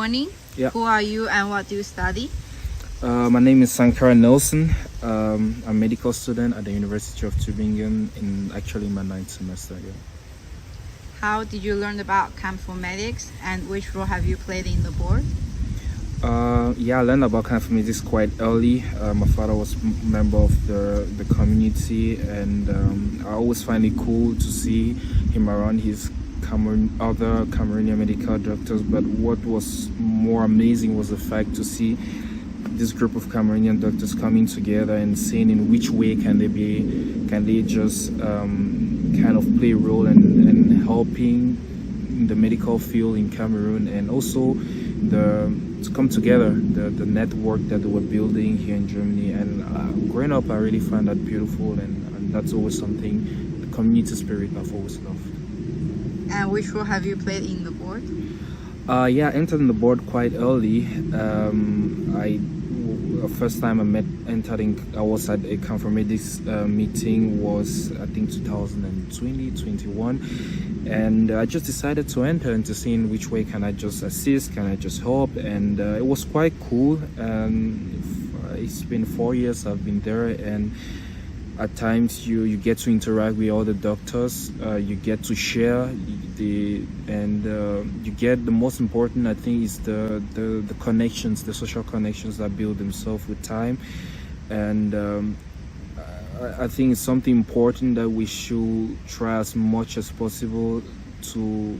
morning. Yeah. Who are you and what do you study? My name is Sankara Nelson. I'm a medical student at the University of Tübingen in my 9th semester. Yeah. How did you learn about Camfomedics and which role have you played in the board? I learned about Camfomedics quite early. My father was a member of the community, and I always find it cool to see him around his other Cameroonian medical doctors. But what was more amazing was the fact to see this group of Cameroonian doctors coming together and seeing in which way can they just kind of play a role in helping in the medical field in Cameroon, and also to come together, the network that they were building here in Germany. And growing up, I really find that beautiful, and that's always something, the community spirit I've always loved. And which role have you played in the board? I entered in the board quite early. First time I was at a Camfomedics meeting was I think 2020-21, and I just decided to enter and to see in which way can I just assist, can I just help, and it was quite cool. It's been 4 years I've been there, and at times you get to interact with other doctors, you get to share you get the most important, I think, is the connections, the social connections that build themselves with time. And I think it's something important that we should try as much as possible to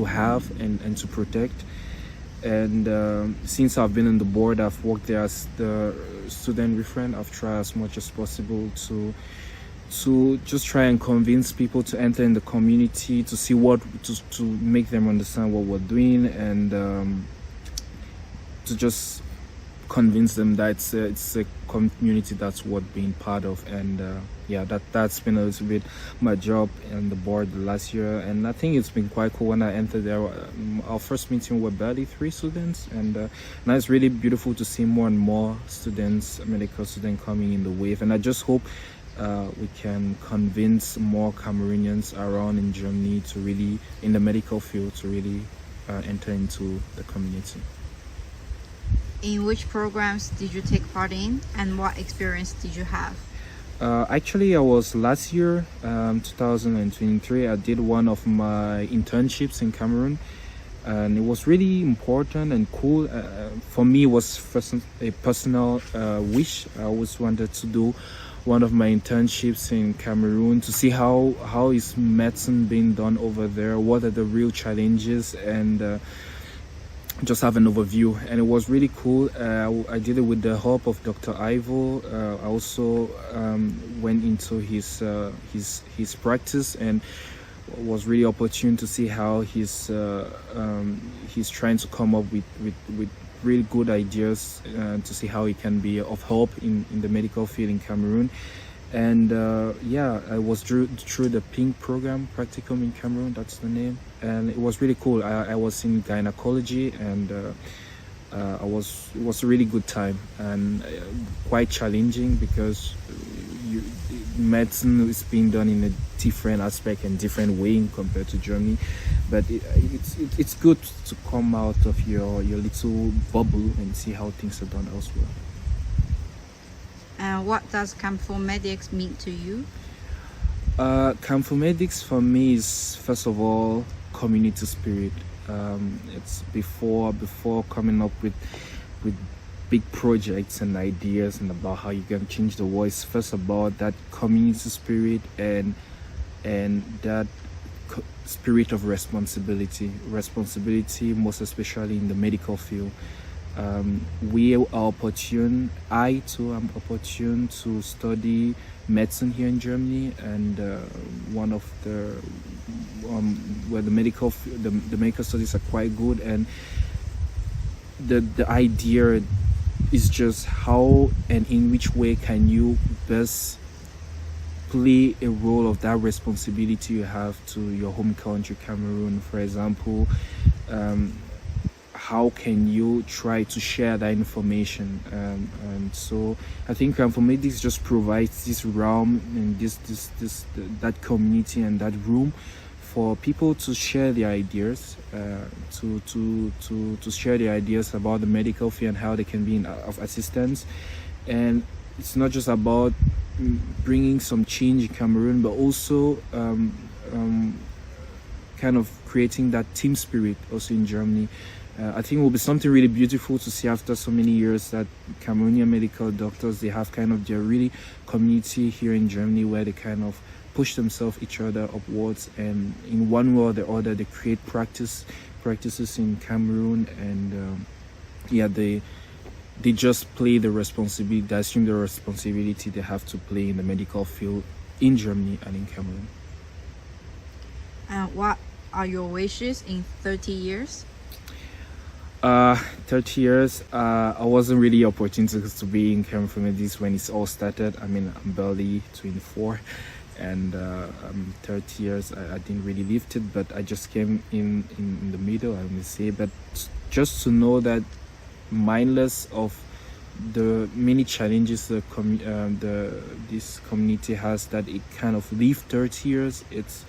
have and to protect. And since I've been on the board, I've worked there as the Studentenreferent. I've tried as much as possible to just try and convince people to enter in the community, to see to make them understand what we're doing, and to just convince them that it's a community that's worth being part of. And that's been a little bit my job on the board last year, and I think it's been quite cool. When I entered there, our first meeting were barely 3 students, and now it's really beautiful to see more and more students, medical students, coming in the wave. And I just hope we can convince more Cameroonians around in Germany to really, in the medical field, to really enter into the community. In which programs did you take part in, and what experience did you have? Actually, I was last year, 2023, I did one of my internships in Cameroon, and it was really important and cool. For me, it was first a personal wish. I always wanted to do one of my internships in Cameroon to see how is medicine being done over there, what are the real challenges, and just have an overview. And it was really cool. I did it with the help of Dr. Ivo. I also went into his practice, and was really opportune to see how he's trying to come up with really good ideas to see how it can be of help in the medical field in Cameroon. And I was through the PINK program, practicum in Cameroon, that's the name, and it was really cool. I was in gynecology, and it was a really good time, and quite challenging because medicine is being done in a different aspect and different way compared to Germany. But it's good to come out of your little bubble and see how things are done elsewhere. And what does Camfomedics mean to you? Camfomedics for me is, first of all, community spirit. It's before coming up with big projects and ideas and about how you can change the world. It's first about that community spirit and that spirit of responsibility, most especially in the medical field. We are opportune. I too am opportune to study medicine here in Germany, and one of the where the medical studies are quite good, and the idea is just how and in which way can you best play a role of that responsibility you have to your home country, Cameroon, for example. How can you try to share that information? And so I think Camfomedics just provides this realm and that community and that room for people to share their ideas, to share their ideas about the medical field and how they can be of assistance. And it's not just about bringing some change in Cameroon, but also kind of creating that team spirit also in Germany. I think it will be something really beautiful to see after so many years that Cameroonian medical doctors, they have kind of their really community here in Germany where they kind of push themselves each other upwards, and in one way or the other they create practices in Cameroon, and they just play the responsibility, they assume the responsibility they have to play in the medical field in Germany and in Cameroon. What are your wishes in 30 years? 30 years, I wasn't really opportunity to be in Camfomedics when it's all started. I mean, I'm barely 24, and 30 years, I didn't really live it, but I just came in the middle, I may say. But just to know that mindless of the many challenges this community has, that it kind of lived 30 years, it's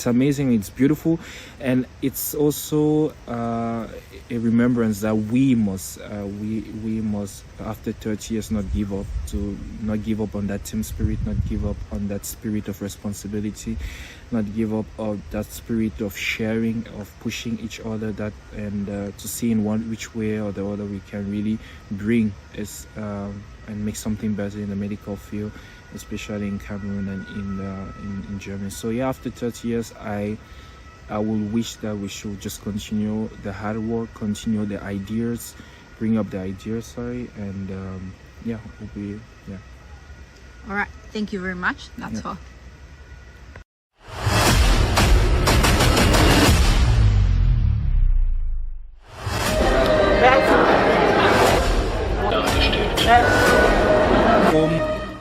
amazing, it's beautiful, and it's also a remembrance that we must after 30 years not give up on that team spirit, not give up on that spirit of responsibility, not give up on that spirit of sharing, of pushing each other, that and to see in which way or the other we can really bring and make something better in the medical field, especially in Cameroon and in Germany. So yeah, after 30 years, I will wish that we should just continue the hard work, continue the ideas, bring up the ideas, and we'll be. All right, thank you very much. That's all.